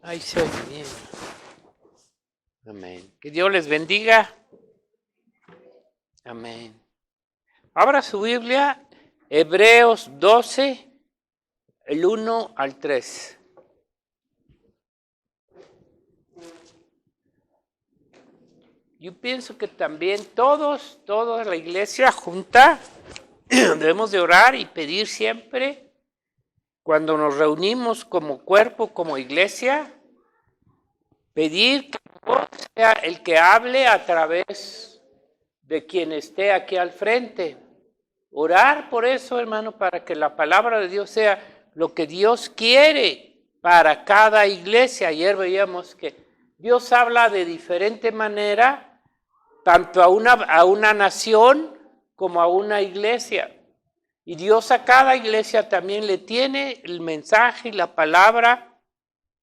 Ahí se oye bien. Amén. Que Dios les bendiga. Amén. Abra su Biblia, Hebreos 12, el 1 al 3. Yo pienso que también toda la iglesia junta, debemos de orar y pedir siempre, cuando nos reunimos como cuerpo, como iglesia, pedir que Dios sea el que hable a través de quien esté aquí al frente. Orar por eso, hermano, para que la palabra de Dios sea lo que Dios quiere para cada iglesia. Ayer veíamos que Dios habla de diferente manera, tanto a una nación como a una iglesia. Y Dios a cada iglesia también le tiene el mensaje y la palabra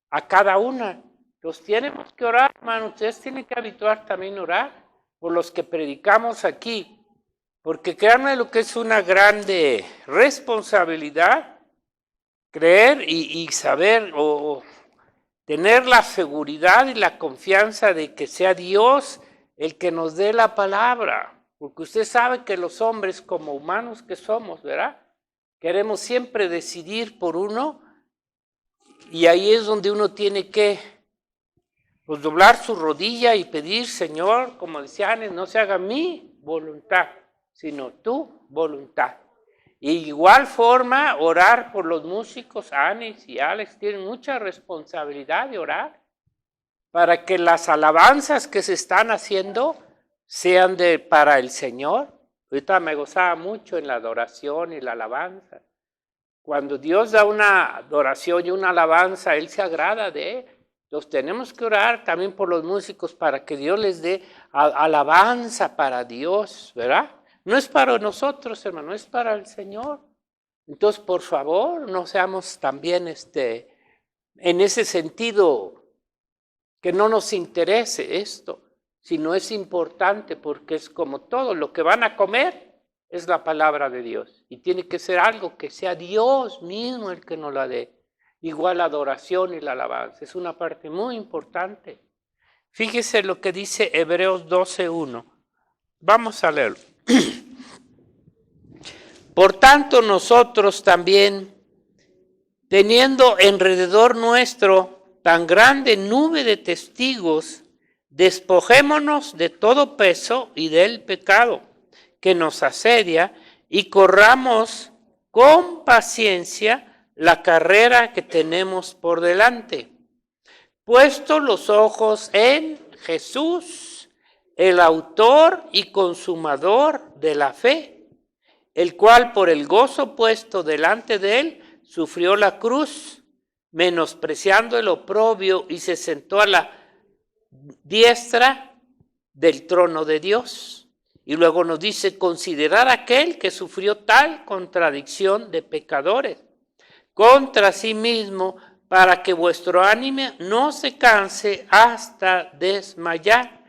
a cada una. Entonces tenemos que orar, hermano. Ustedes tienen que habituar también a orar por los que predicamos aquí. Porque créanme lo que es una grande responsabilidad, creer y saber o tener la seguridad y la confianza de que sea Dios el que nos dé la palabra. Porque usted sabe que los hombres, como humanos que somos, ¿verdad? Queremos siempre decidir por uno, y ahí es donde uno tiene que pues, doblar su rodilla y pedir, Señor, como decía Anes, no se haga mi voluntad, sino tu voluntad. Y igual forma, orar por los músicos. Anis y Alex tienen mucha responsabilidad de orar para que las alabanzas que se están haciendo sean para el Señor. Ahorita me gozaba mucho en la adoración y la alabanza. Cuando Dios da una adoración y una alabanza, Él se agrada de él. Entonces tenemos que orar también por los músicos para que Dios les dé alabanza para Dios, ¿verdad? No es para nosotros, hermano, es para el Señor. Entonces, por favor, no seamos también en ese sentido que no nos interese esto, sino es importante porque es como todo, lo que van a comer es la palabra de Dios. Y tiene que ser algo que sea Dios mismo el que nos la dé. Igual la adoración y la alabanza, es una parte muy importante. Fíjese lo que dice Hebreos 12:1. Vamos a leerlo. Por tanto, nosotros también, teniendo alrededor nuestro tan grande nube de testigos, despojémonos de todo peso y del pecado que nos asedia y corramos con paciencia la carrera que tenemos por delante, puesto los ojos en Jesús, el autor y consumador de la fe, el cual por el gozo puesto delante de él sufrió la cruz, menospreciando el oprobio, y se sentó a la diestra del trono de Dios. Y luego nos dice, considerar aquel que sufrió tal contradicción de pecadores contra sí mismo, para que vuestro ánimo no se canse hasta desmayar,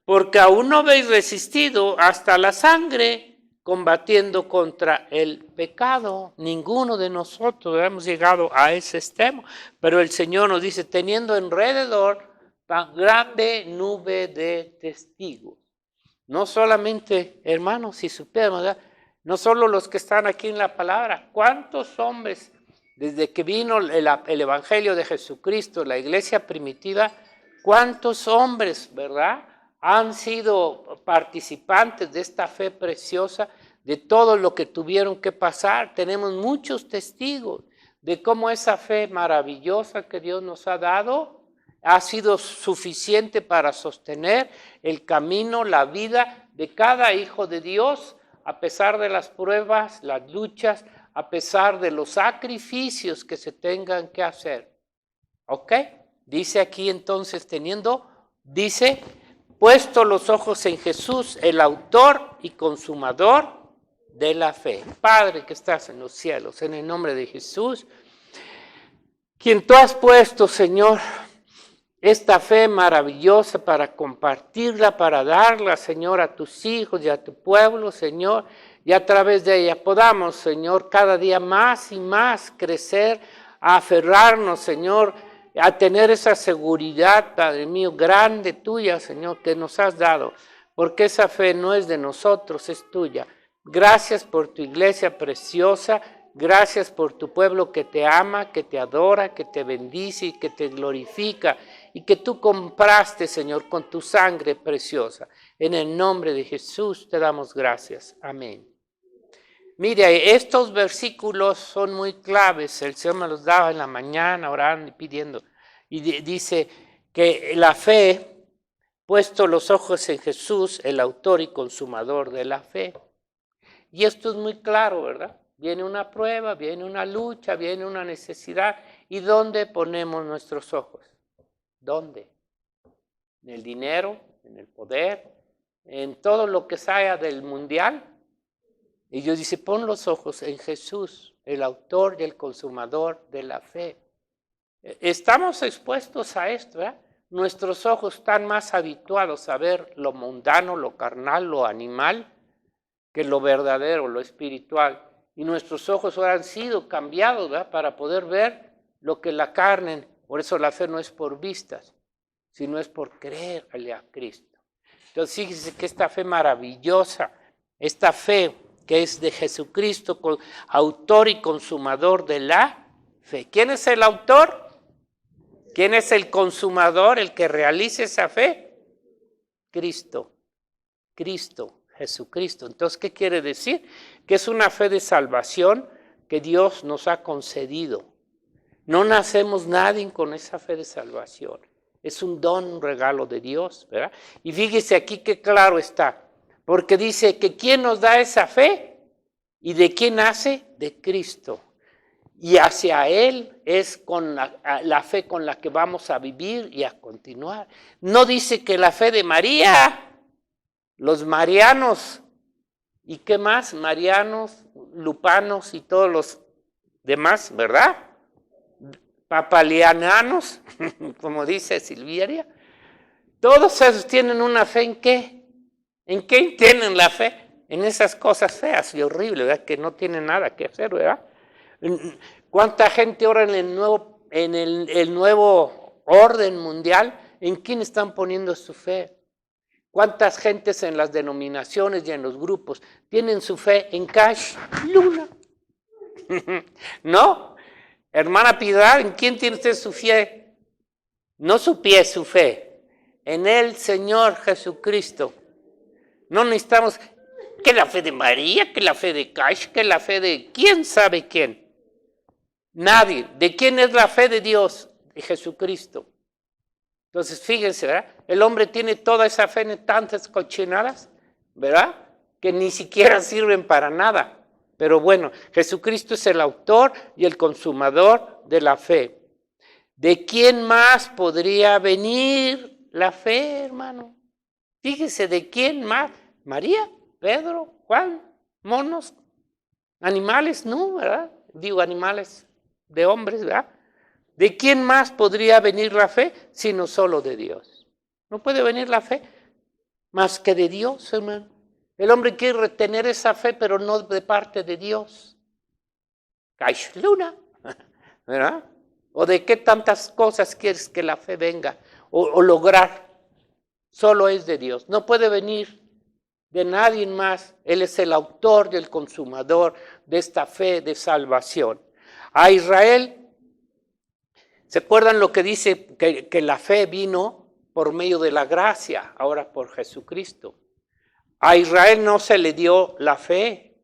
porque aún no habéis resistido hasta la sangre, combatiendo contra el pecado. Ninguno de nosotros hemos llegado a ese extremo, pero el Señor nos dice, teniendo alrededor tan grande nube de testigos. No solamente, hermanos, si supiéramos, ¿verdad? No solo los que están aquí en la palabra, ¿cuántos hombres, desde que vino el Evangelio de Jesucristo, la iglesia primitiva, cuántos hombres, ¿verdad?, han sido participantes de esta fe preciosa, de todo lo que tuvieron que pasar? Tenemos muchos testigos de cómo esa fe maravillosa que Dios nos ha dado ha sido suficiente para sostener el camino, la vida de cada hijo de Dios, a pesar de las pruebas, las luchas, a pesar de los sacrificios que se tengan que hacer. ¿Ok? Dice aquí entonces, dice, puesto los ojos en Jesús, el autor y consumador de la fe. Padre que estás en los cielos, en el nombre de Jesús, quien tú has puesto, Señor, esta fe maravillosa para compartirla, para darla, Señor, a tus hijos y a tu pueblo, Señor, y a través de ella podamos, Señor, cada día más y más crecer, a aferrarnos, Señor, a tener esa seguridad, Padre mío, grande tuya, Señor, que nos has dado, porque esa fe no es de nosotros, es tuya. Gracias por tu iglesia preciosa, gracias por tu pueblo que te ama, que te adora, que te bendice y que te glorifica, y que tú compraste, Señor, con tu sangre preciosa. En el nombre de Jesús te damos gracias. Amén. Mire, estos versículos son muy claves. El Señor me los daba en la mañana orando y pidiendo. Y dice que la fe, puesto los ojos en Jesús, el autor y consumador de la fe. Y esto es muy claro, ¿verdad? Viene una prueba, viene una lucha, viene una necesidad. ¿Y dónde ponemos nuestros ojos? ¿Dónde? ¿En el dinero? ¿En el poder? ¿En todo lo que salga del mundial? Y Dios dice, pon los ojos en Jesús, el autor y el consumador de la fe. Estamos expuestos a esto, ¿eh? Nuestros ojos están más habituados a ver lo mundano, lo carnal, lo animal, que lo verdadero, lo espiritual. Y nuestros ojos ahora han sido cambiados, ¿verdad? Para poder ver lo que la carne, por eso la fe no es por vistas, sino es por creerle a Cristo. Entonces fíjense que esta fe maravillosa, esta fe que es de Jesucristo, autor y consumador de la fe. ¿Quién es el autor? ¿Quién es el consumador, el que realiza esa fe? Cristo, Jesucristo. Entonces, ¿qué quiere decir? Que es una fe de salvación que Dios nos ha concedido. No nacemos nadie con esa fe de salvación. Es un don, un regalo de Dios, ¿verdad? Y fíjese aquí que claro está. Porque dice que ¿quién nos da esa fe? ¿Y de quién nace? De Cristo. Y hacia Él es con la fe con la que vamos a vivir y a continuar. No dice que la fe de María, los marianos, ¿y qué más? Marianos, lupanos y todos los demás, ¿verdad? Papaliananos, como dice Silvia. Todos esos tienen una fe ¿en qué? ¿En qué tienen la fe? En esas cosas feas y horribles, ¿verdad? Que no tienen nada que hacer, ¿verdad? ¿Cuánta gente ora en el nuevo orden mundial? ¿En quién están poniendo su fe? ¿Cuántas gentes en las denominaciones y en los grupos tienen su fe en Cash Luna? ¿No? Hermana Piedad, ¿en quién tiene usted su fe? No su pie, su fe. En el Señor Jesucristo. No necesitamos que la fe de María, que la fe de Cash, que la fe de quién sabe quién. Nadie. ¿De quién es la fe de Dios? De Jesucristo. Entonces, fíjense, ¿verdad? El hombre tiene toda esa fe en tantas cochinadas, ¿verdad? Que ni siquiera sirven para nada. Pero bueno, Jesucristo es el autor y el consumador de la fe. ¿De quién más podría venir la fe, hermano? Fíjese, ¿de quién más? María, Pedro, Juan, monos, animales, no, ¿verdad? Digo animales de hombres, ¿verdad? ¿De quién más podría venir la fe sino solo de Dios? No puede venir la fe más que de Dios, hermano. El hombre quiere retener esa fe, pero no de parte de Dios. Cash Luna, ¿verdad? ¿O de qué tantas cosas quieres que la fe venga o lograr? Solo es de Dios. No puede venir de nadie más. Él es el autor y el consumador de esta fe de salvación. A Israel, ¿se acuerdan lo que dice? Que la fe vino por medio de la gracia, ahora por Jesucristo. A Israel no se le dio la fe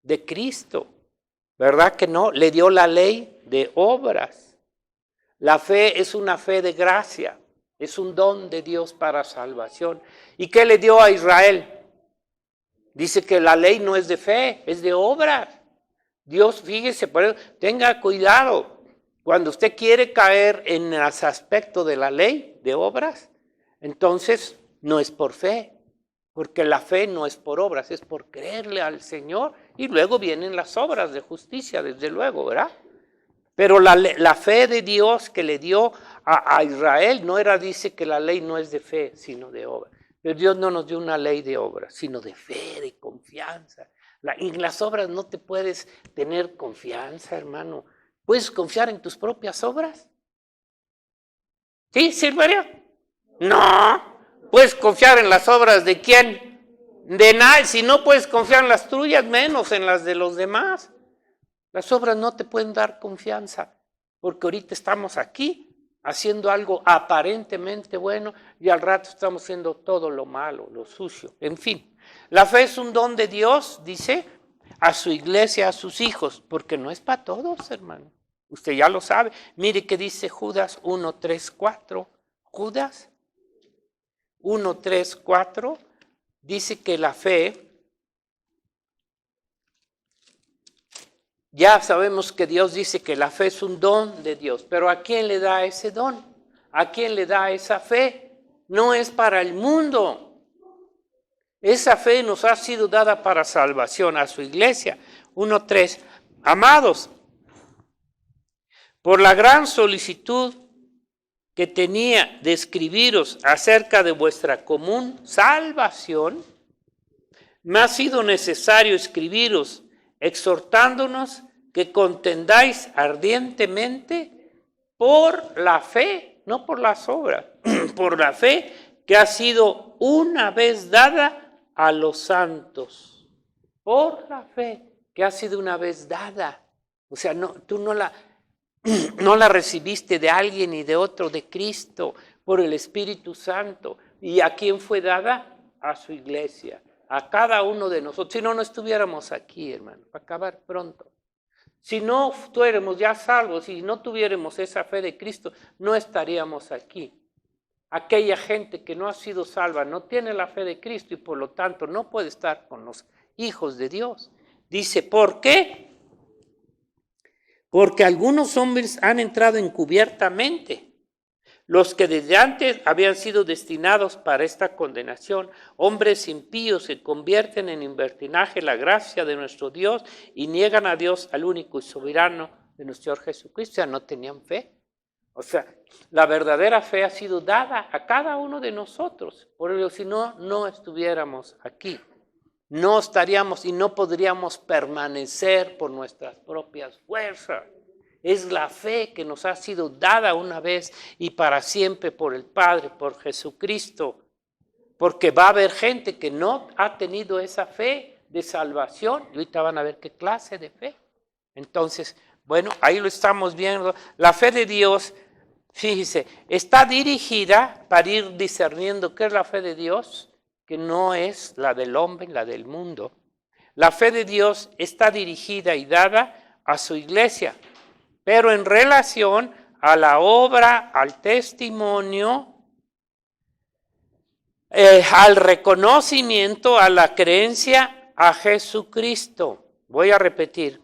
de Cristo, ¿verdad que no? Le dio la ley de obras. La fe es una fe de gracia, es un don de Dios para salvación. ¿Y qué le dio a Israel? Dice que la ley no es de fe, es de obras. Dios, fíjese, por eso, tenga cuidado. Cuando usted quiere caer en ese aspecto de la ley de obras, entonces no es por fe. Porque la fe no es por obras, es por creerle al Señor. Y luego vienen las obras de justicia, desde luego, ¿verdad? Pero la fe de Dios que le dio a Israel no era, dice que la ley no es de fe, sino de obra. Pero Dios no nos dio una ley de obras, sino de fe, de confianza. En las obras no te puedes tener confianza, hermano. ¿Puedes confiar en tus propias obras? ¿Sí, Silverio? No. ¿Puedes confiar en las obras de quién? De nadie. Si no puedes confiar en las tuyas, menos en las de los demás. Las obras no te pueden dar confianza, porque ahorita estamos aquí haciendo algo aparentemente bueno y al rato estamos haciendo todo lo malo, lo sucio. En fin, la fe es un don de Dios, dice, a su iglesia, a sus hijos, porque no es para todos, hermano. Usted ya lo sabe. Mire qué dice Judas 1, 3, 4. Judas 1, 3, 4 dice que la fe, ya sabemos que Dios dice que la fe es un don de Dios, pero ¿a quién le da ese don? ¿A quién le da esa fe? No es para el mundo. Esa fe nos ha sido dada para salvación a su iglesia. 1:3. Amados, por la gran solicitud que tenía de escribiros acerca de vuestra común salvación, me ha sido necesario escribiros exhortándonos que contendáis ardientemente por la fe, no por las obras, por la fe que ha sido una vez dada a los santos. Por la fe que ha sido una vez dada. O sea, no, tú no la recibiste de alguien y de otro, de Cristo, por el Espíritu Santo. ¿Y a quién fue dada? A su iglesia. A cada uno de nosotros. Si no, no estuviéramos aquí, hermano, para acabar pronto. Si no fuéramos ya salvos y no tuviéramos esa fe de Cristo, no estaríamos aquí. Aquella gente que no ha sido salva no tiene la fe de Cristo y por lo tanto no puede estar con los hijos de Dios. Dice, ¿por qué? Porque algunos hombres han entrado encubiertamente, los que desde antes habían sido destinados para esta condenación, hombres impíos que convierten en libertinaje la gracia de nuestro Dios y niegan a Dios, al único y soberano de nuestro Señor Jesucristo. O sea, no tenían fe. O sea, la verdadera fe ha sido dada a cada uno de nosotros. Por ello, si no, no estuviéramos aquí. No estaríamos y no podríamos permanecer por nuestras propias fuerzas. Es la fe que nos ha sido dada una vez y para siempre por el Padre, por Jesucristo. Porque va a haber gente que no ha tenido esa fe de salvación. Y ahorita van a ver qué clase de fe. Entonces, bueno, ahí lo estamos viendo. La fe de Dios, fíjese, está dirigida para ir discerniendo qué es la fe de Dios, que no es la del hombre, la del mundo. La fe de Dios está dirigida y dada a su iglesia, pero en relación a la obra, al testimonio, al reconocimiento, a la creencia a Jesucristo. Voy a repetir,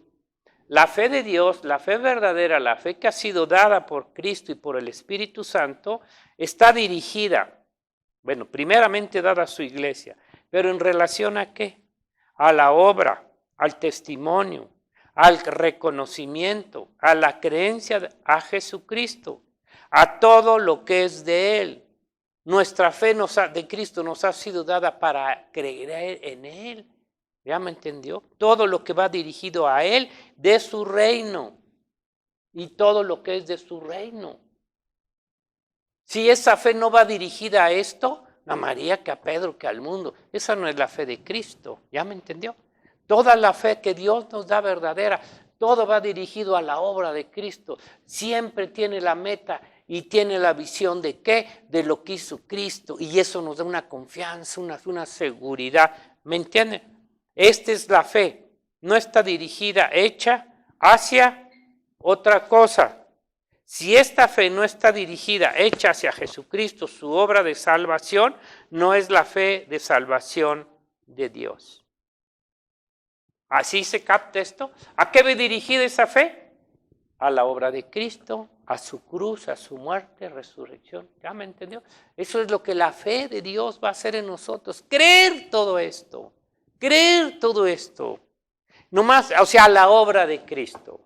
la fe de Dios, la fe verdadera, la fe que ha sido dada por Cristo y por el Espíritu Santo, está dirigida, bueno, primeramente dada a su iglesia, pero ¿en relación a qué? A la obra, al testimonio, al reconocimiento, a la creencia a Jesucristo, a todo lo que es de Él. Nuestra fe de Cristo nos ha sido dada para creer en Él. ¿Ya me entendió? Todo lo que va dirigido a Él de su reino y todo lo que es de su reino. Si esa fe no va dirigida a esto, a María, que a Pedro, que al mundo, esa no es la fe de Cristo. ¿Ya me entendió? Toda la fe que Dios nos da verdadera, todo va dirigido a la obra de Cristo. Siempre tiene la meta y tiene la visión de qué, de lo que hizo Cristo. Y eso nos da una confianza, una seguridad. ¿Me entienden? Esta es la fe. No está dirigida, hecha hacia otra cosa. Si esta fe no está dirigida, hecha hacia Jesucristo, su obra de salvación, no es la fe de salvación de Dios. ¿Así se capta esto? ¿A qué va dirigida esa fe? A la obra de Cristo, a su cruz, a su muerte, resurrección. ¿Ya me entendió? Eso es lo que la fe de Dios va a hacer en nosotros. Creer todo esto. Creer todo esto. Nomás, o sea, la obra de Cristo.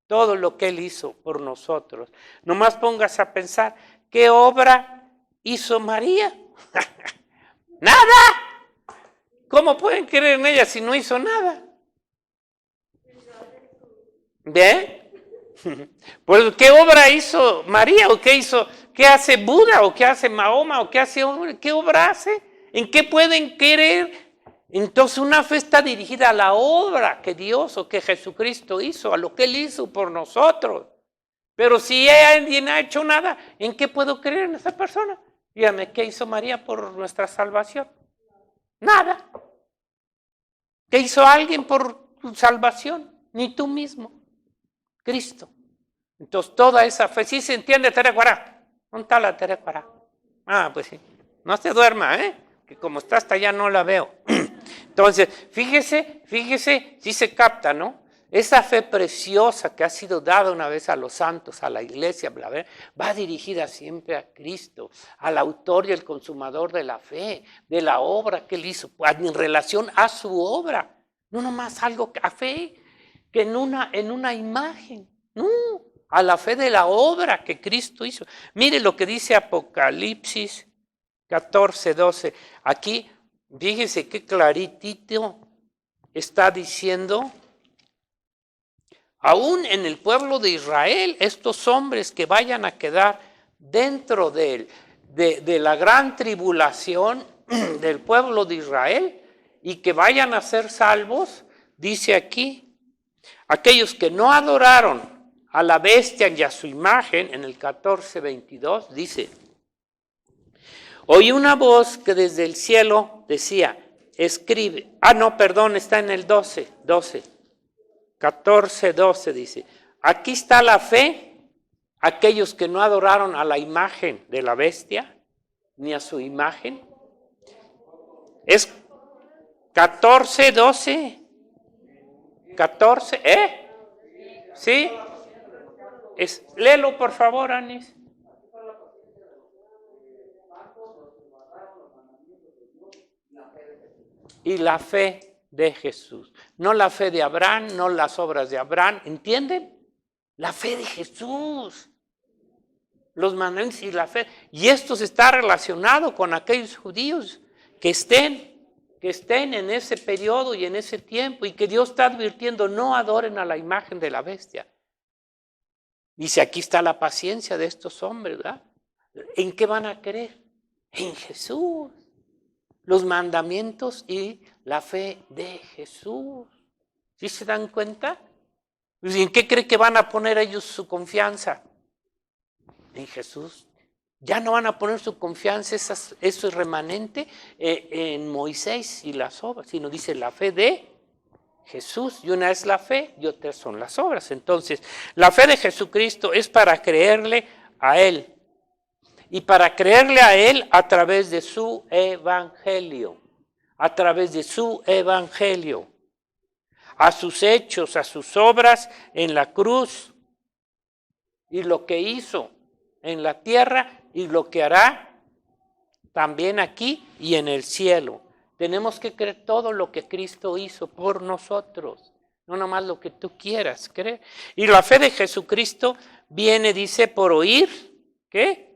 Todo lo que Él hizo por nosotros. Nomás póngase a pensar, ¿qué obra hizo María? ¡Nada! ¿Cómo pueden creer en ella si no hizo nada? ¿Bien? Pues, ¿qué obra hizo María o qué ¿Qué hace Buda o qué hace Mahoma o qué obra hace? ¿En qué pueden querer? Entonces una fe está dirigida a la obra que Dios o que Jesucristo hizo, a lo que Él hizo por nosotros. Pero si alguien ha hecho nada, ¿en qué puedo creer en esa persona? Dígame, ¿qué hizo María por nuestra salvación? Nada. ¿Qué hizo alguien por tu salvación? Ni tú mismo. Cristo. Entonces toda esa fe, ¿sí se entiende, Tere Guará? ¿Dónde está la Tere Guará? Ah, pues sí. No se duerma, que como está hasta allá no la veo. Entonces, fíjese, sí se capta, ¿no? Esa fe preciosa que ha sido dada una vez a los santos, a la iglesia, va dirigida siempre a Cristo, al autor y el consumador de la fe, de la obra que Él hizo, en relación a su obra. No nomás algo a fe, que en una imagen, no, a la fe de la obra que Cristo hizo. Mire lo que dice Apocalipsis 14:12. Aquí, fíjese qué claritito está diciendo. Aún en el pueblo de Israel, estos hombres que vayan a quedar dentro de la gran tribulación del pueblo de Israel y que vayan a ser salvos, dice aquí, aquellos que no adoraron a la bestia y a su imagen, en el 14:22, dice, oí una voz que desde el cielo decía, escribe, está en el 12, 14:12 dice, aquí está la fe, aquellos que no adoraron a la imagen de la bestia, ni a su imagen. Es 14:12, 14, ¿sí? Léelo por favor, Anis. Y la fe de Jesús. No la fe de Abraham, no las obras de Abraham, ¿entienden? La fe de Jesús. Los mandamientos y la fe. Y esto está relacionado con aquellos judíos que estén en ese periodo y en ese tiempo y que Dios está advirtiendo, no adoren a la imagen de la bestia. Dice, aquí está la paciencia de estos hombres, ¿verdad? ¿En qué van a creer? En Jesús. Los mandamientos y la fe de Jesús. ¿Sí se dan cuenta? ¿En qué cree que van a poner ellos su confianza? En Jesús. Ya no van a poner su confianza, eso es remanente, en Moisés y las obras, sino dice la fe de Jesús. Y una es la fe y otra son las obras. Entonces, la fe de Jesucristo es para creerle a Él. Y para creerle a Él a través de su evangelio. A través de su evangelio. A sus hechos, a sus obras en la cruz. Y lo que hizo en la tierra y lo que hará también aquí y en el cielo. Tenemos que creer todo lo que Cristo hizo por nosotros. No nomás lo que tú quieras creer. Y la fe de Jesucristo viene, dice, por oír, ¿qué?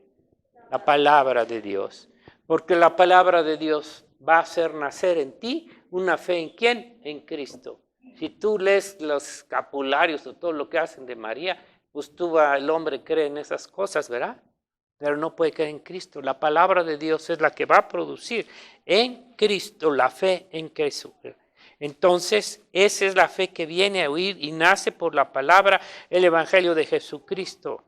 La palabra de Dios. Porque la palabra de Dios va a hacer nacer en ti una fe en ¿quién? En Cristo. Si tú lees los escapularios o todo lo que hacen de María, pues el hombre cree en esas cosas, ¿verdad? Pero no puede creer en Cristo. La palabra de Dios es la que va a producir en Cristo la fe en Cristo. Entonces, esa es la fe que viene a oír y nace por la palabra, el evangelio de Jesucristo.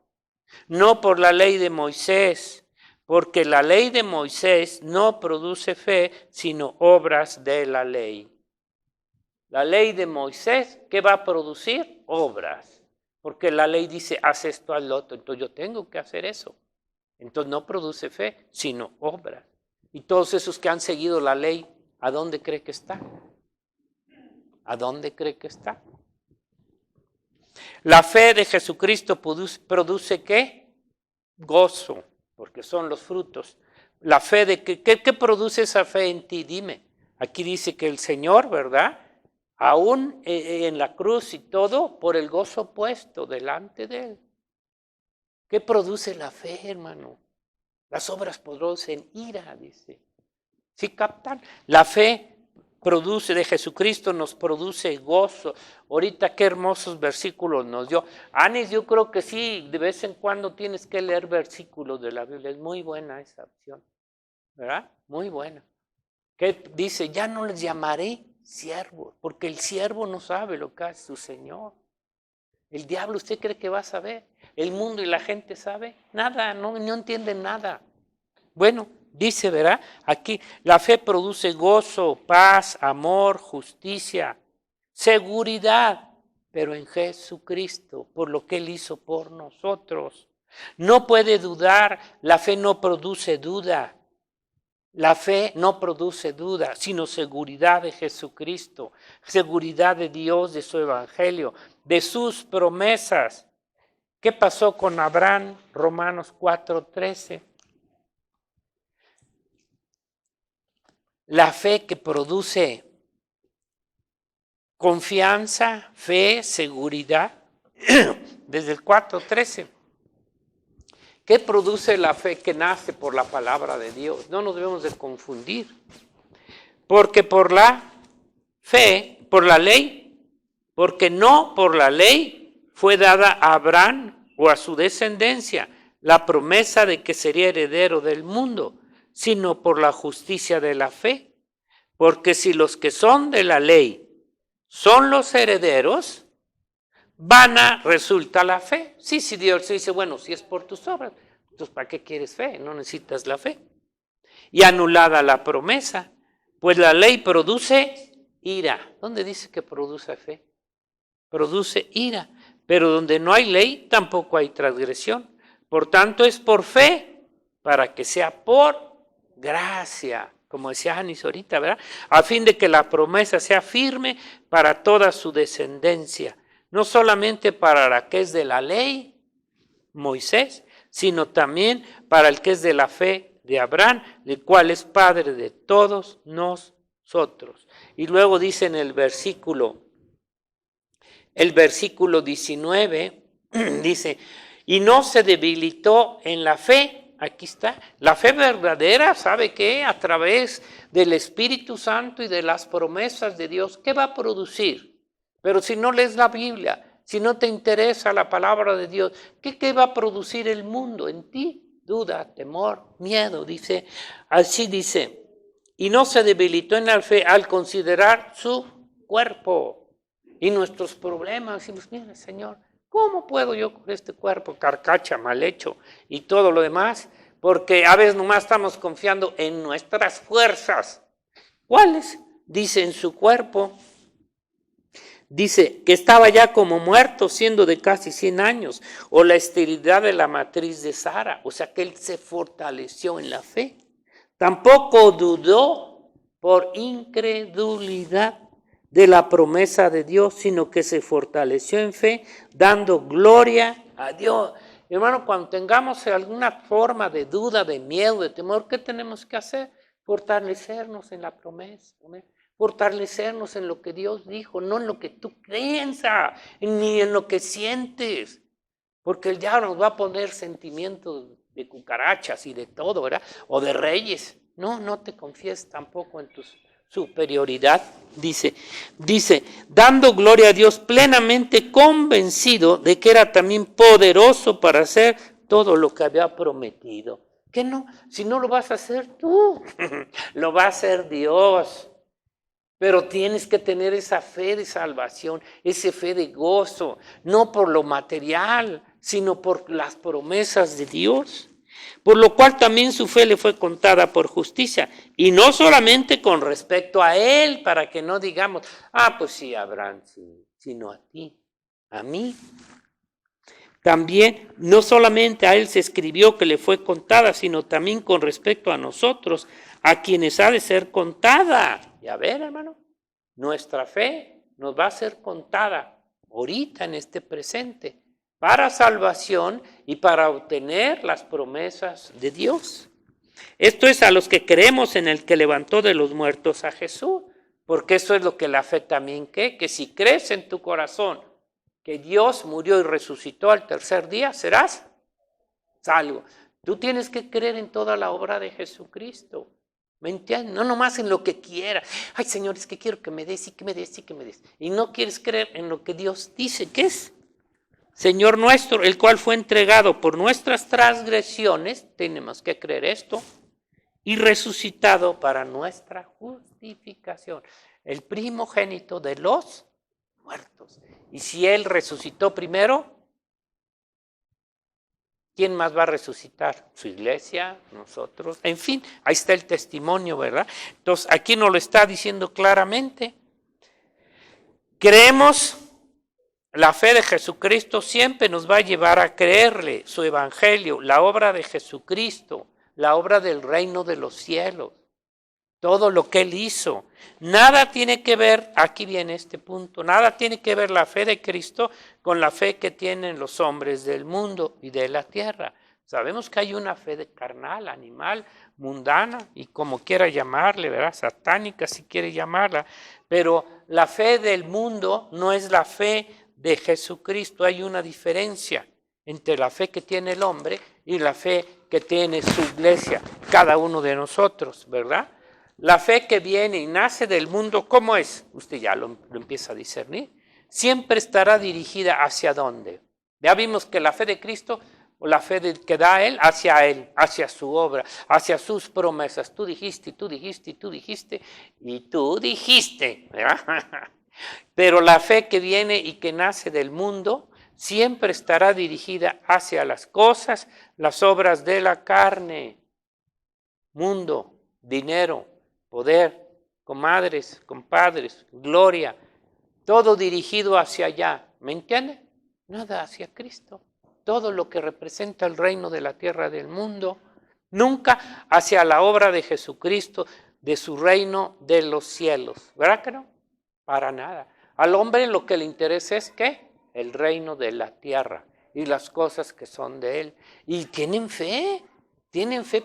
No por la ley de Moisés, porque la ley de Moisés no produce fe, sino obras de la ley. La ley de Moisés, ¿qué va a producir? Obras. Porque la ley dice, haz esto, haz lo otro. Entonces yo tengo que hacer eso. Entonces no produce fe, sino obras. Y todos esos que han seguido la ley, ¿a dónde cree que está? ¿A dónde cree que está? La fe de Jesucristo produce ¿qué? Gozo, porque son los frutos. La fe de ¿qué produce esa fe en ti? Dime. Aquí dice que el Señor, ¿verdad? Aún en la cruz y todo, por el gozo puesto delante de Él. ¿Qué produce la fe, hermano? Las obras producen ira, dice. ¿Sí captan? La fe de Jesucristo nos produce gozo. Ahorita qué hermosos versículos nos dio. Anis, yo creo que sí, de vez en cuando tienes que leer versículos de la Biblia. Es muy buena esa opción, ¿verdad? Muy buena. Que dice, ya no les llamaré siervos, porque el siervo no sabe lo que hace su Señor. El diablo, ¿usted cree que va a saber? El mundo y la gente sabe nada, no entienden nada. Bueno, dice, ¿verdad? Aquí la fe produce gozo, paz, amor, justicia, seguridad, pero en Jesucristo, por lo que Él hizo por nosotros. No puede dudar, la fe no produce duda. La fe no produce duda, sino seguridad de Jesucristo, seguridad de Dios, de su evangelio, de sus promesas. ¿Qué pasó con Abraham? Romanos 4:13. La fe que produce confianza, fe, seguridad, desde el 4:13. ¿Qué produce la fe que nace por la palabra de Dios? No nos debemos de confundir. Porque por la fe, por la ley, porque no por la ley fue dada a Abraham o a su descendencia la promesa de que sería heredero del mundo, sino por la justicia de la fe. Porque si los que son de la ley son los herederos, vana resulta la fe. Sí, si Dios dice, bueno, si es por tus obras, entonces ¿para qué quieres fe? No necesitas la fe. Y anulada la promesa, pues la ley produce ira. ¿Dónde dice que produce fe? Produce ira. Pero donde no hay ley, tampoco hay transgresión. Por tanto, es por fe, para que sea por gracia, como decía Anis ahorita, ¿verdad? A fin de que la promesa sea firme para toda su descendencia. No solamente para la que es de la ley, Moisés, sino también para el que es de la fe de Abraham, el cual es padre de todos nosotros. Y luego dice en el versículo 19, dice, y no se debilitó en la fe. Aquí está, la fe verdadera, ¿sabe qué? A través del Espíritu Santo y de las promesas de Dios, ¿qué va a producir? Pero si no lees la Biblia, si no te interesa la palabra de Dios, ¿qué va a producir el mundo en ti? Duda, temor, miedo, dice, así dice. Y no se debilitó en la fe al considerar su cuerpo y nuestros problemas. Decimos, mira, Señor, ¿cómo puedo yo con este cuerpo carcacha, mal hecho y todo lo demás? Porque a veces nomás estamos confiando en nuestras fuerzas. ¿Cuáles? Dice en su cuerpo. Dice que estaba ya como muerto, siendo de casi 100 años, o la esterilidad de la matriz de Sara, o sea que él se fortaleció en la fe. Tampoco dudó por incredulidad de la promesa de Dios, sino que se fortaleció en fe, dando gloria a Dios. Hermano, cuando tengamos alguna forma de duda, de miedo, de temor, ¿qué tenemos que hacer? Fortalecernos en la promesa, fortalecernos en lo que Dios dijo, no en lo que tú piensas, ni en lo que sientes, porque el diablo nos va a poner sentimientos de cucarachas y de todo, ¿verdad? O de reyes. No te confíes tampoco en tu superioridad, dice, dando gloria a Dios, plenamente convencido de que era también poderoso para hacer todo lo que había prometido. ¿Qué no? Si no lo vas a hacer tú, lo va a hacer Dios. Pero tienes que tener esa fe de salvación, esa fe de gozo, no por lo material, sino por las promesas de Dios. Por lo cual también su fe le fue contada por justicia, y no solamente con respecto a él, para que no digamos, pues sí, Abraham, sí, sino a ti, a mí. También, no solamente a él se escribió que le fue contada, sino también con respecto a nosotros, a quienes ha de ser contada. Y a ver, hermano, nuestra fe nos va a ser contada ahorita en este presente, para salvación y para obtener las promesas de Dios. Esto es a los que creemos en el que levantó de los muertos a Jesús, porque eso es lo que la fe también que si crees en tu corazón que Dios murió y resucitó al tercer día, serás salvo. Tú tienes que creer en toda la obra de Jesucristo. ¿Me entiendes? No nomás en lo que quieras. Ay, Señor, es que quiero que me des y que me des y que me des. Y no quieres creer en lo que Dios dice que es. Señor nuestro, el cual fue entregado por nuestras transgresiones, tenemos que creer esto, y resucitado para nuestra justificación. El primogénito de los muertos. Y si Él resucitó primero, ¿quién más va a resucitar? Su iglesia, nosotros. En fin, ahí está el testimonio, ¿verdad? Entonces, aquí nos lo está diciendo claramente. Creemos, la fe de Jesucristo siempre nos va a llevar a creerle su evangelio, la obra de Jesucristo, la obra del reino de los cielos, todo lo que Él hizo. Nada tiene que ver, aquí viene este punto, nada tiene que ver la fe de Cristo con la fe que tienen los hombres del mundo y de la tierra. Sabemos que hay una fe de carnal, animal, mundana y como quiera llamarle, ¿verdad? Satánica si quiere llamarla, pero la fe del mundo no es la fe de Jesucristo. Hay una diferencia entre la fe que tiene el hombre y la fe que tiene su iglesia, cada uno de nosotros, ¿verdad? La fe que viene y nace del mundo, ¿cómo es? Usted ya lo empieza a discernir. Siempre estará dirigida hacia dónde. Ya vimos que la fe de Cristo, o la fe que da Él, hacia su obra, hacia sus promesas. Tú dijiste, tú dijiste, tú dijiste, y tú dijiste, ¿verdad? Pero la fe que viene y que nace del mundo, siempre estará dirigida hacia las cosas, las obras de la carne, mundo, dinero, poder, comadres, compadres, gloria, todo dirigido hacia allá. ¿Me entiende? Nada hacia Cristo. Todo lo que representa el reino de la tierra del mundo, nunca hacia la obra de Jesucristo, de su reino de los cielos. ¿Verdad que no? Para nada. Al hombre lo que le interesa es ¿qué? El reino de la tierra y las cosas que son de Él. Y tienen fe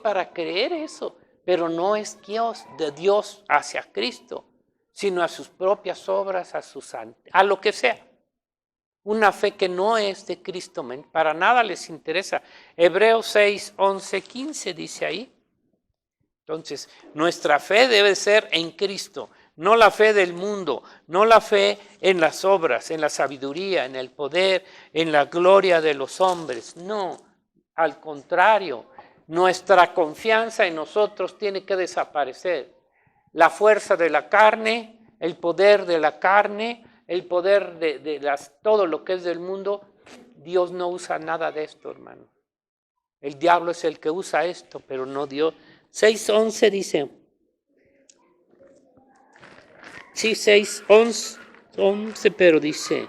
para creer eso. Pero no es Dios, de Dios hacia Cristo, sino a sus propias obras, a lo que sea. Una fe que no es de Cristo, para nada les interesa. Hebreos 6, 11, 15 dice ahí. Entonces, nuestra fe debe ser en Cristo, no la fe del mundo, no la fe en las obras, en la sabiduría, en el poder, en la gloria de los hombres. No, al contrario. Nuestra confianza en nosotros tiene que desaparecer. La fuerza de la carne, el poder de la carne, el poder de todo lo que es del mundo, Dios no usa nada de esto, hermano. El diablo es el que usa esto, pero no Dios. 6:11 dice. Sí, 6:11, pero dice.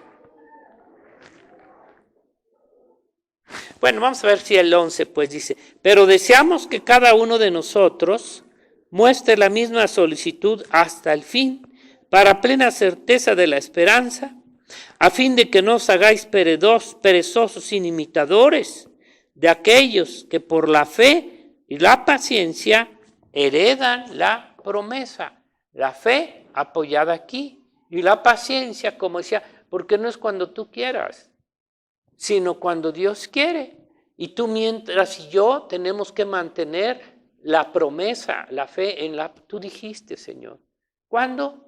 Bueno, vamos a ver si el 11 pues dice, pero deseamos que cada uno de nosotros muestre la misma solicitud hasta el fin, para plena certeza de la esperanza, a fin de que no os hagáis perezosos inimitadores de aquellos que por la fe y la paciencia heredan la promesa. La fe apoyada aquí y la paciencia, como decía, porque no es cuando tú quieras, sino cuando Dios quiere. Y tú mientras y yo tenemos que mantener la promesa, la fe en la... Tú dijiste, Señor. ¿Cuándo?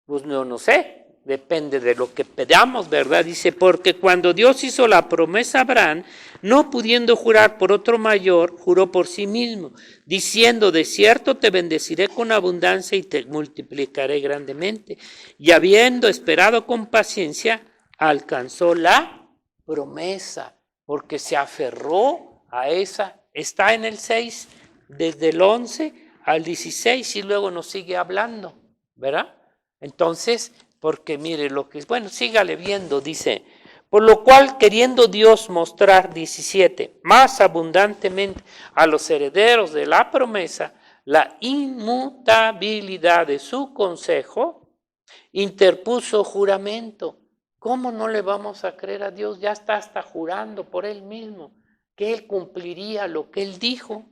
Pues no sé, depende de lo que pedamos, ¿verdad? Dice, porque cuando Dios hizo la promesa a Abraham, no pudiendo jurar por otro mayor, juró por sí mismo, diciendo, de cierto te bendeciré con abundancia y te multiplicaré grandemente. Y habiendo esperado con paciencia, alcanzó la promesa, porque se aferró a esa. Está en el 6, desde el 11 al 16, y luego nos sigue hablando, ¿verdad? Entonces, porque mire lo que es, bueno, sígale viendo, dice, por lo cual queriendo Dios mostrar, 17, más abundantemente a los herederos de la promesa, la inmutabilidad de su consejo, interpuso juramento. ¿Cómo no le vamos a creer a Dios? Ya está hasta jurando por Él mismo, que Él cumpliría lo que Él dijo,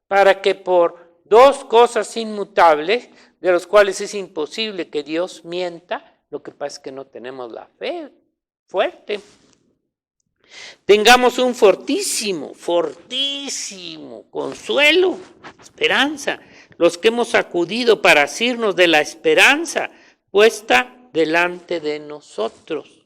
para que por dos cosas inmutables, de los cuales es imposible que Dios mienta, lo que pasa es que no tenemos la fe fuerte, Tengamos un fortísimo consuelo, esperanza, los que hemos acudido para asirnos de la esperanza puesta delante de nosotros,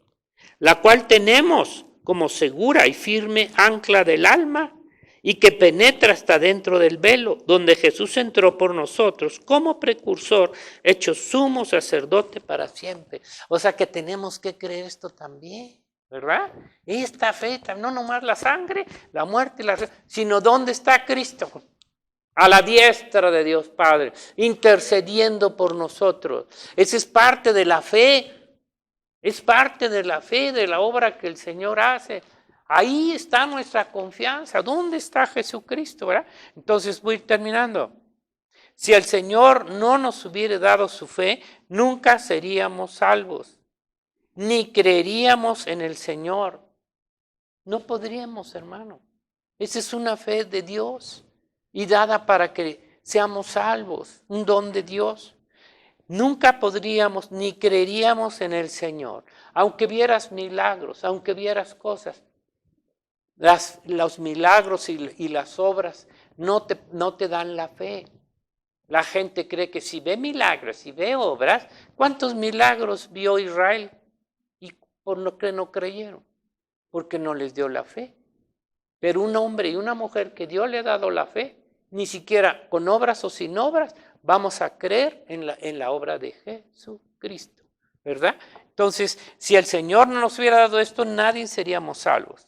la cual tenemos como segura y firme ancla del alma y que penetra hasta dentro del velo, donde Jesús entró por nosotros como precursor, hecho sumo sacerdote para siempre. O sea que tenemos que creer esto también, ¿verdad? Esta fe, no nomás la sangre, la muerte, sino ¿dónde está Cristo? A la diestra de Dios Padre, intercediendo por nosotros. Esa es parte de la fe, es parte de la fe, de la obra que el Señor hace. Ahí está nuestra confianza. ¿Dónde está Jesucristo? ¿Verdad? Entonces voy terminando. Si el Señor no nos hubiera dado su fe, nunca seríamos salvos, ni creeríamos en el Señor. No podríamos, hermano. Esa es una fe de Dios y dada para que seamos salvos, un don de Dios. Nunca podríamos ni creeríamos en el Señor, aunque vieras milagros, aunque vieras cosas. Los milagros y las obras no te dan la fe. La gente cree que si ve milagros y ve obras, ¿cuántos milagros vio Israel? Y por lo que no creyeron, porque no les dio la fe. Pero un hombre y una mujer que Dios le ha dado la fe, ni siquiera con obras o sin obras, vamos a creer en la obra de Jesucristo, ¿verdad? Entonces, si el Señor no nos hubiera dado esto, nadie seríamos salvos.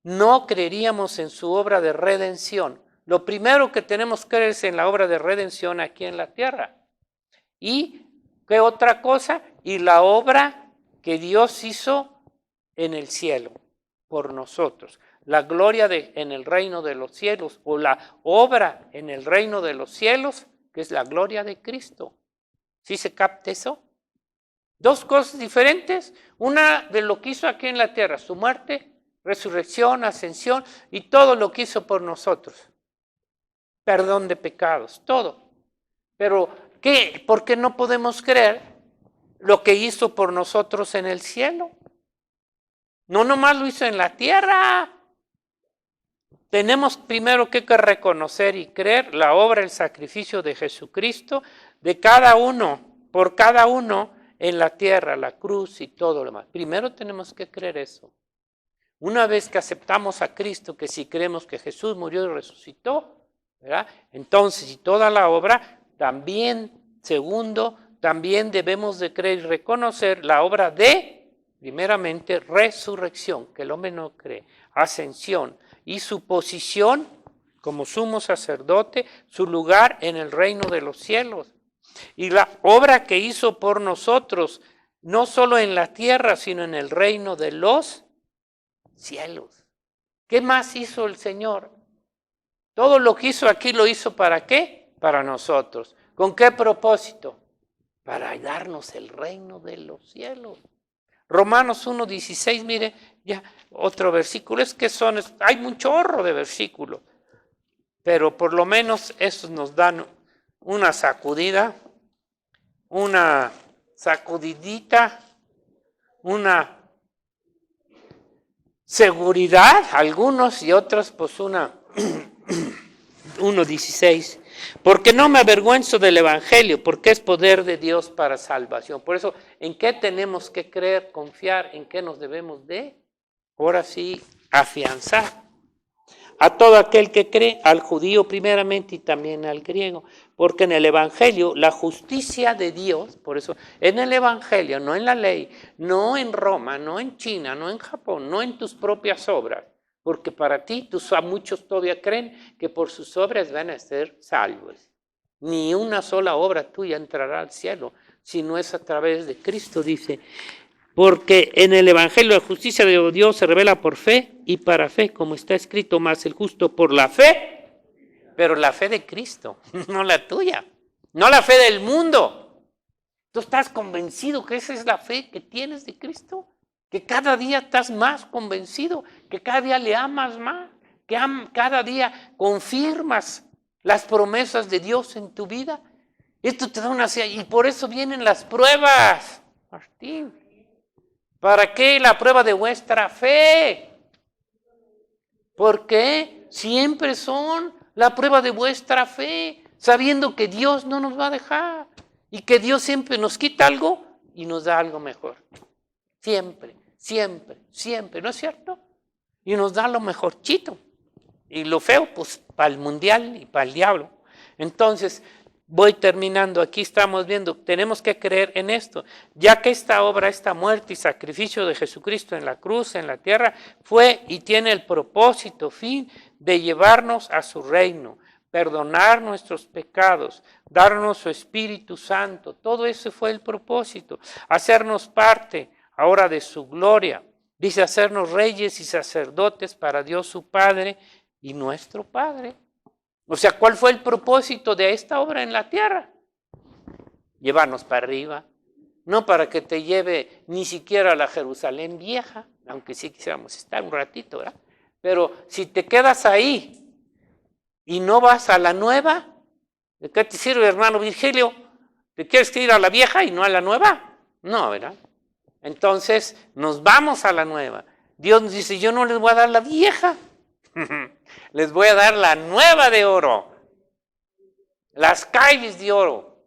No creeríamos en su obra de redención. Lo primero que tenemos que creer es en la obra de redención aquí en la tierra. ¿Y qué otra cosa? Y la obra que Dios hizo en el cielo por nosotros. La gloria en el reino de los cielos, o la obra en el reino de los cielos, que es la gloria de Cristo. ¿Sí se capta eso? Dos cosas diferentes. Una de lo que hizo aquí en la tierra, su muerte, resurrección, ascensión y todo lo que hizo por nosotros. Perdón de pecados, todo. Pero, ¿qué? ¿Por qué no podemos creer lo que hizo por nosotros en el cielo? No nomás lo hizo en la tierra. Tenemos primero que reconocer y creer la obra, el sacrificio de Jesucristo, de cada uno, por cada uno en la tierra, la cruz y todo lo demás. Primero tenemos que creer eso. Una vez que aceptamos a Cristo, que si creemos que Jesús murió y resucitó, ¿verdad? Entonces, y toda la obra, también, segundo, también debemos de creer y reconocer la obra de, primeramente, resurrección, que el hombre no cree, ascensión, y su posición como sumo sacerdote, su lugar en el reino de los cielos. Y la obra que hizo por nosotros, no solo en la tierra, sino en el reino de los cielos. ¿Qué más hizo el Señor? Todo lo que hizo aquí lo hizo ¿para qué? Para nosotros. ¿Con qué propósito? Para darnos el reino de los cielos. Romanos 1:16, mire, ya otro versículo. Es que hay un chorro de versículos, pero por lo menos esos nos dan una sacudida, una sacudidita, una seguridad, algunos y otros, pues 1:16. Porque no me avergüenzo del Evangelio, porque es poder de Dios para salvación. Por eso, ¿en qué tenemos que creer, confiar? ¿En qué nos debemos de, ahora sí, afianzar? A todo aquel que cree, al judío primeramente y también al griego. Porque en el Evangelio, la justicia de Dios, por eso, en el Evangelio, no en la ley, no en Roma, no en China, no en Japón, no en tus propias obras. Porque para ti, muchos todavía creen que por sus obras van a ser salvos. Ni una sola obra tuya entrará al cielo, sino es a través de Cristo, dice. Porque en el Evangelio la justicia de Dios se revela por fe y para fe, como está escrito, más el justo por la fe, pero la fe de Cristo, no la tuya, no la fe del mundo. ¿Tú estás convencido que esa es la fe que tienes de Cristo? Que cada día estás más convencido, que cada día le amas más, que cada día confirmas las promesas de Dios en tu vida. Esto te da una señal, y por eso vienen las pruebas, Martín. ¿Para qué? La prueba de vuestra fe. Porque siempre son la prueba de vuestra fe, sabiendo que Dios no nos va a dejar y que Dios siempre nos quita algo y nos da algo mejor. Siempre, siempre, siempre, ¿no es cierto? Y nos da lo mejorcito. Y lo feo, pues, para el mundial y para el diablo. Entonces, voy terminando. Aquí estamos viendo, tenemos que creer en esto. Ya que esta obra, esta muerte y sacrificio de Jesucristo en la cruz, en la tierra, fue y tiene el propósito, fin, de llevarnos a su reino, perdonar nuestros pecados, darnos su Espíritu Santo. Todo eso fue el propósito. Hacernos parte ahora de su gloria. Dice hacernos reyes y sacerdotes para Dios su Padre y nuestro Padre. O sea, ¿cuál fue el propósito de esta obra en la tierra? Llevarnos para arriba. No para que te lleve ni siquiera a la Jerusalén vieja, aunque sí quisiéramos estar un ratito, ¿verdad? Pero si te quedas ahí y no vas a la nueva, ¿de qué te sirve, hermano Virgilio? ¿Te quieres ir a la vieja y no a la nueva? No, ¿verdad? Entonces, nos vamos a la nueva. Dios nos dice, yo no les voy a dar la vieja. Les voy a dar la nueva de oro. Las calles de oro.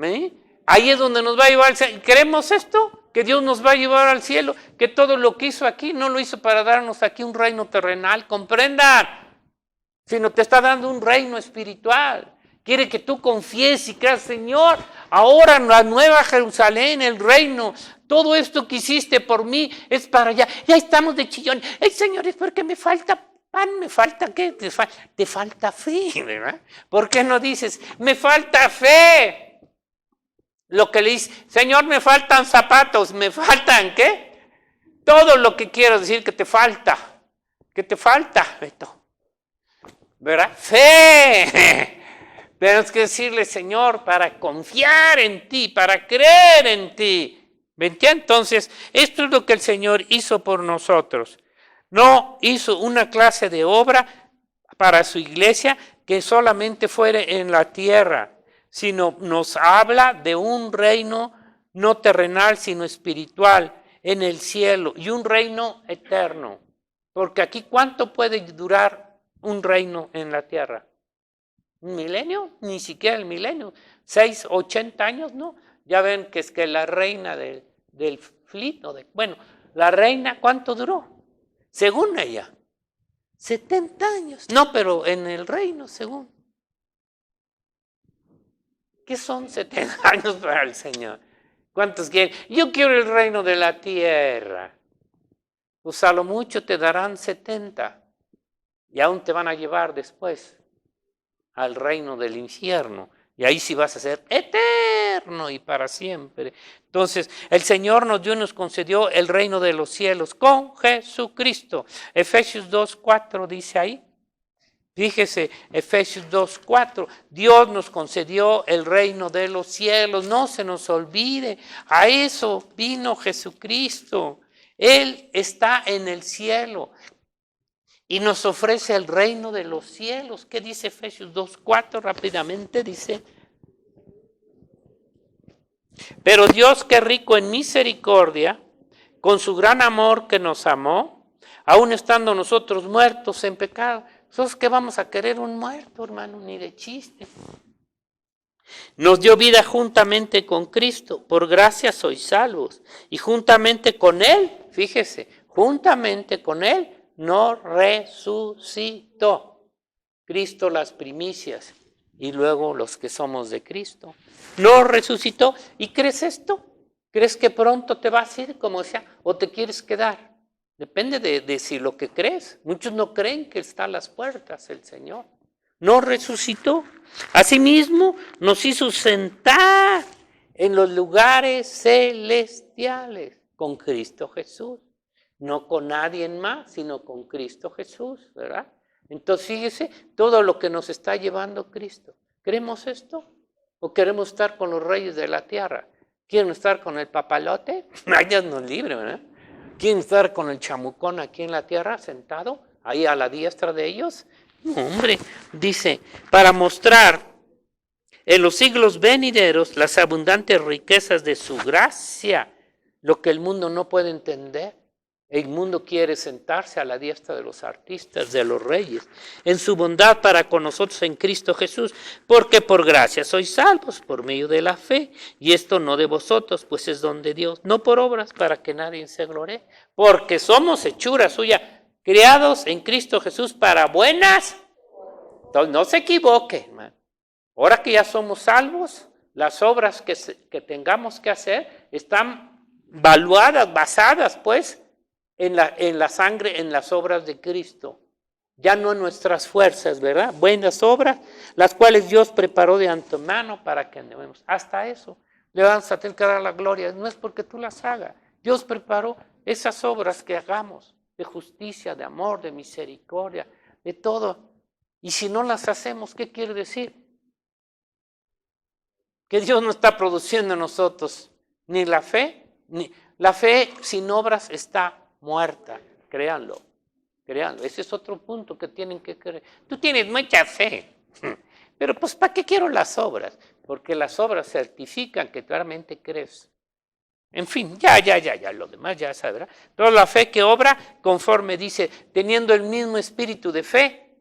¿Sí? Ahí es donde nos va a llevar al cielo. ¿Queremos esto? Que Dios nos va a llevar al cielo. Que todo lo que hizo aquí no lo hizo para darnos aquí un reino terrenal. Comprendan. Sino te está dando un reino espiritual. Quiere que tú confíes y creas, Señor, ahora en la nueva Jerusalén, el reino, todo esto que hiciste por mí es para allá. Ya estamos de chillón. Ay, Señor, es porque me falta pan, me falta qué, te falta fe, ¿verdad? ¿Por qué no dices, me falta fe? Lo que le dices, Señor, me faltan zapatos, me faltan ¿qué? Todo lo que quiero decir que te falta, Beto. ¿Verdad? Fe. Tenemos que decirle, Señor, para confiar en ti, para creer en ti. ¿Me entiendes? Entonces, esto es lo que el Señor hizo por nosotros. No hizo una clase de obra para su iglesia que solamente fuera en la tierra, sino nos habla de un reino no terrenal, sino espiritual, en el cielo, y un reino eterno. Porque aquí, ¿cuánto puede durar un reino en la tierra? ¿Un milenio? Ni siquiera el milenio. 80 años, ¿no? Ya ven que es que la reina del fleet, bueno, la reina, ¿cuánto duró? Según ella, 70 años. No, pero en el reino, según. ¿Qué son 70 años para el Señor? ¿Cuántos quieren? Yo quiero el reino de la tierra. Pues a lo mucho te darán 70 y aún te van a llevar después al reino del infierno, y ahí sí vas a ser eterno y para siempre. Entonces, el Señor nos dio y nos concedió el reino de los cielos con Jesucristo. Efesios 2:4 dice ahí. Fíjese, Efesios 2:4, Dios nos concedió el reino de los cielos, no se nos olvide, a eso vino Jesucristo. Él está en el cielo y nos ofrece el reino de los cielos. ¿Qué dice Efesios 2:4? Rápidamente dice, pero Dios, que rico en misericordia, con su gran amor que nos amó, aun estando nosotros muertos en pecado. ¿Nosotros qué vamos a querer un muerto, hermano? Ni de chiste. Nos dio vida juntamente con Cristo, por gracia sois salvos, y juntamente con Él, fíjese, juntamente con Él, nos resucitó. Cristo las primicias y luego los que somos de Cristo. Nos resucitó. ¿Y crees esto? ¿Crees que pronto te vas a ir como sea o te quieres quedar? Depende de si lo que crees. Muchos no creen que está a las puertas el Señor. Nos resucitó. Asimismo nos hizo sentar en los lugares celestiales con Cristo Jesús. No con nadie más, sino con Cristo Jesús, ¿verdad? Entonces, fíjese, todo lo que nos está llevando Cristo. ¿Queremos esto? ¿O queremos estar con los reyes de la tierra? ¿Quieren estar con el papalote? Ay, Dios nos libre, ¿verdad? ¿Quieren estar con el chamucón aquí en la tierra, sentado, ahí a la diestra de ellos? No, hombre, dice, para mostrar en los siglos venideros las abundantes riquezas de su gracia, lo que el mundo no puede entender. El mundo quiere sentarse a la diestra de los artistas, de los reyes, en su bondad para con nosotros en Cristo Jesús, porque por gracia sois salvos por medio de la fe, y esto no de vosotros, pues es don de Dios, no por obras para que nadie se gloree, porque somos hechura suya, criados en Cristo Jesús para buenas. Entonces no se equivoque, hermano. Ahora que ya somos salvos, las obras que tengamos que hacer están basadas pues, en la sangre, en las obras de Cristo. Ya no en nuestras fuerzas, ¿verdad? Buenas obras, las cuales Dios preparó de antemano para que andemos. Hasta eso le vamos a tener que dar la gloria. No es porque tú las hagas. Dios preparó esas obras que hagamos, de justicia, de amor, de misericordia, de todo. Y si no las hacemos, ¿qué quiere decir? Que Dios no está produciendo en nosotros ni la fe, ni la fe sin obras está muerta, créanlo. Ese es otro punto que tienen que creer. Tú tienes mucha fe, pero pues ¿para qué quiero las obras? Porque las obras certifican que claramente crees. En fin, ya, lo demás ya sabrá. Toda la fe que obra conforme dice, teniendo el mismo espíritu de fe,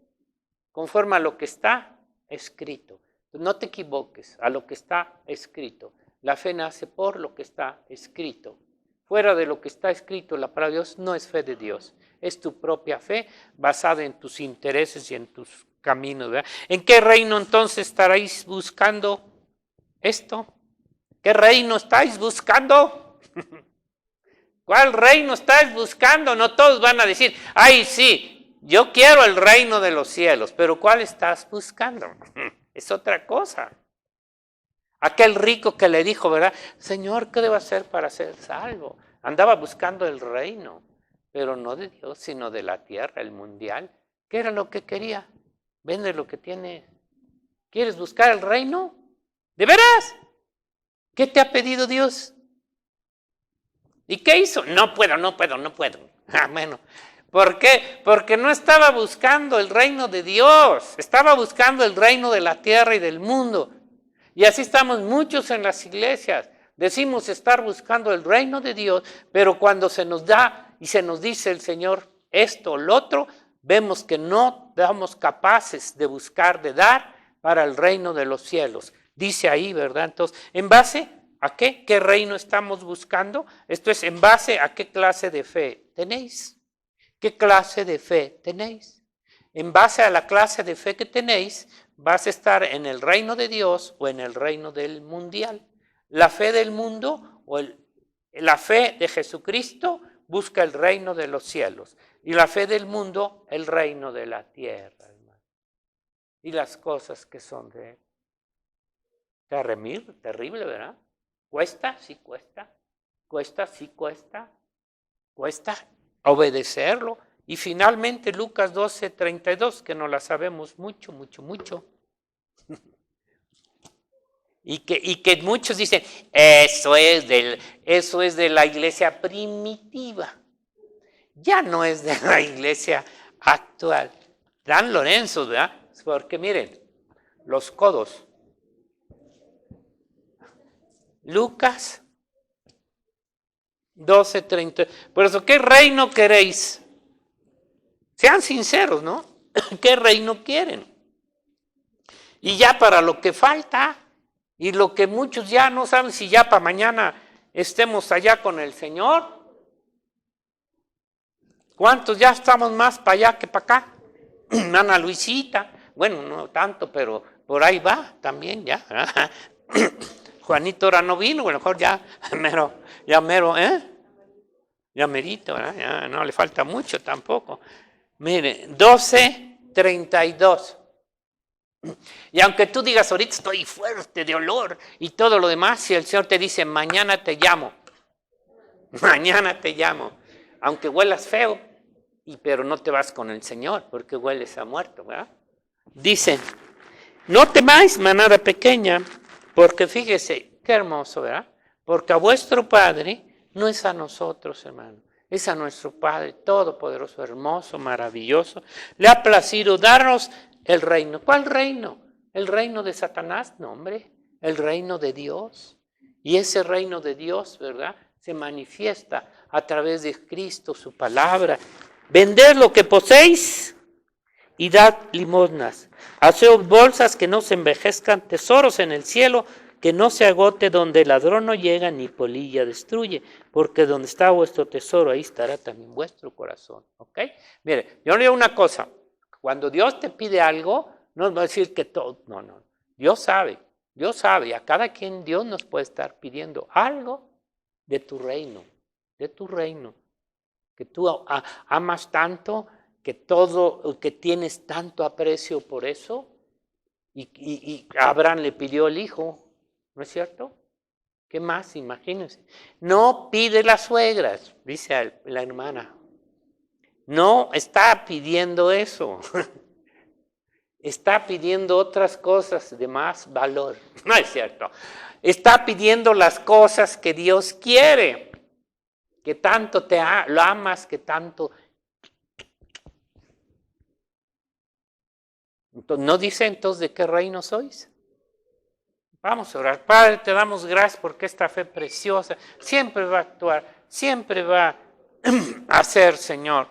conforme a lo que está escrito. No te equivoques, a lo que está escrito. La fe nace por lo que está escrito. Fuera de lo que está escrito, la palabra de Dios no es fe de Dios. Es tu propia fe basada en tus intereses y en tus caminos, ¿verdad? ¿En qué reino entonces estaréis buscando esto? ¿Qué reino estáis buscando? ¿Cuál reino estáis buscando? No todos van a decir, ay, sí, yo quiero el reino de los cielos, pero ¿cuál estás buscando? Es otra cosa. Aquel rico que le dijo, ¿verdad? Señor, ¿qué debo hacer para ser salvo? Andaba buscando el reino, pero no de Dios, sino de la tierra, el mundial. ¿Qué era lo que quería? Vende lo que tiene. ¿Quieres buscar el reino? ¿De veras? ¿Qué te ha pedido Dios? ¿Y qué hizo? No puedo. Bueno, ¿por qué? Porque no estaba buscando el reino de Dios, estaba buscando el reino de la tierra y del mundo. Y así estamos muchos en las iglesias. Decimos estar buscando el reino de Dios, pero cuando se nos da y se nos dice el Señor esto o lo otro, vemos que no somos capaces de buscar, de dar para el reino de los cielos. Dice ahí, ¿verdad? Entonces, ¿en base a qué? ¿Qué reino estamos buscando? Esto es, ¿en base a qué clase de fe tenéis? ¿Qué clase de fe tenéis? En base a la clase de fe que tenéis, vas a estar en el reino de Dios o en el reino del mundial. La fe del mundo o la fe de Jesucristo busca el reino de los cielos. Y la fe del mundo, el reino de la tierra, hermano. Y las cosas que son de él. Terrible, ¿verdad? Cuesta, sí cuesta. Cuesta, sí cuesta. Cuesta obedecerlo. Y finalmente Lucas 12:32, que no la sabemos mucho. Y que muchos dicen, eso es de la iglesia primitiva. Ya no es de la iglesia actual. Dan Lorenzo, ¿verdad? Porque miren, los codos. Lucas 12:30. Por eso, ¿qué reino queréis? Sean sinceros, ¿no? ¿Qué reino quieren? Y ya para lo que falta, y lo que muchos ya no saben si ya para mañana estemos allá con el Señor. ¿Cuántos ya estamos más para allá que para acá? Ana Luisita, bueno, no tanto, pero por ahí va también ya. Juanito ahora no vino, a lo mejor ya mero, ya merito, ¿verdad? Ya no le falta mucho tampoco. Mire, 12:32. Y aunque tú digas, ahorita estoy fuerte de olor y todo lo demás, si el Señor te dice, mañana te llamo, aunque huelas feo, pero no te vas con el Señor, porque hueles a muerto, ¿verdad? Dice, no temáis, manada pequeña, porque fíjese, qué hermoso, ¿verdad? Porque a vuestro Padre no es a nosotros, hermano. Es a nuestro Padre todopoderoso, hermoso, maravilloso. Le ha placido darnos el reino. ¿Cuál reino? ¿El reino de Satanás? No, hombre. El reino de Dios. Y ese reino de Dios, ¿verdad?, se manifiesta a través de Cristo, su palabra. Vended lo que poseéis y dad limosnas. Haceos bolsas que no se envejezcan, tesoros en el cielo, que no se agote, donde el ladrón no llega ni polilla destruye, porque donde está vuestro tesoro, ahí estará también vuestro corazón. ¿Ok? Mire, yo le digo una cosa, cuando Dios te pide algo, no nos va a decir que todo, no. Dios sabe, y a cada quien Dios nos puede estar pidiendo algo de tu reino, que tú amas tanto, que tienes tanto aprecio por eso, y Abraham le pidió el hijo, ¿no es cierto? ¿Qué más? Imagínense. No pide las suegras, dice la hermana. No está pidiendo eso. Está pidiendo otras cosas de más valor. No es cierto. Está pidiendo las cosas que Dios quiere. Que tanto lo amas, que tanto. Entonces, ¿no dice entonces de qué reino sois? Vamos a orar. Padre, te damos gracias porque esta fe preciosa siempre va a actuar, siempre va a hacer, Señor.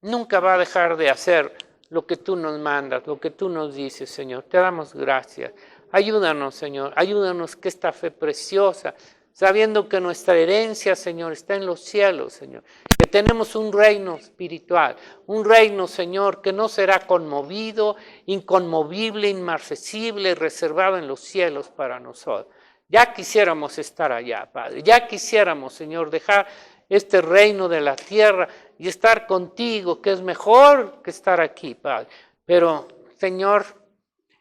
Nunca va a dejar de hacer lo que tú nos mandas, lo que tú nos dices, Señor. Te damos gracias. Ayúdanos, Señor. Ayúdanos que esta fe preciosa, sabiendo que nuestra herencia, Señor, está en los cielos, Señor. Que tenemos un reino espiritual, un reino, Señor, que no será conmovido, inconmovible, inmarcesible, reservado en los cielos para nosotros. Ya quisiéramos estar allá, Padre. Ya quisiéramos, Señor, dejar este reino de la tierra y estar contigo, que es mejor que estar aquí, Padre. Pero, Señor,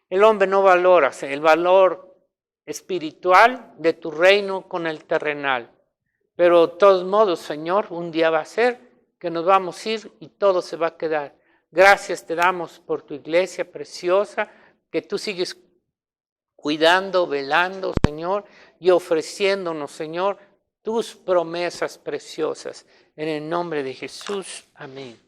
el hombre no valora el valor espiritual de tu reino con el terrenal. Pero de todos modos, Señor, un día va a ser que nos vamos a ir y todo se va a quedar. Gracias te damos por tu iglesia preciosa, que tú sigues cuidando, velando, Señor, y ofreciéndonos, Señor, tus promesas preciosas. En el nombre de Jesús, amén.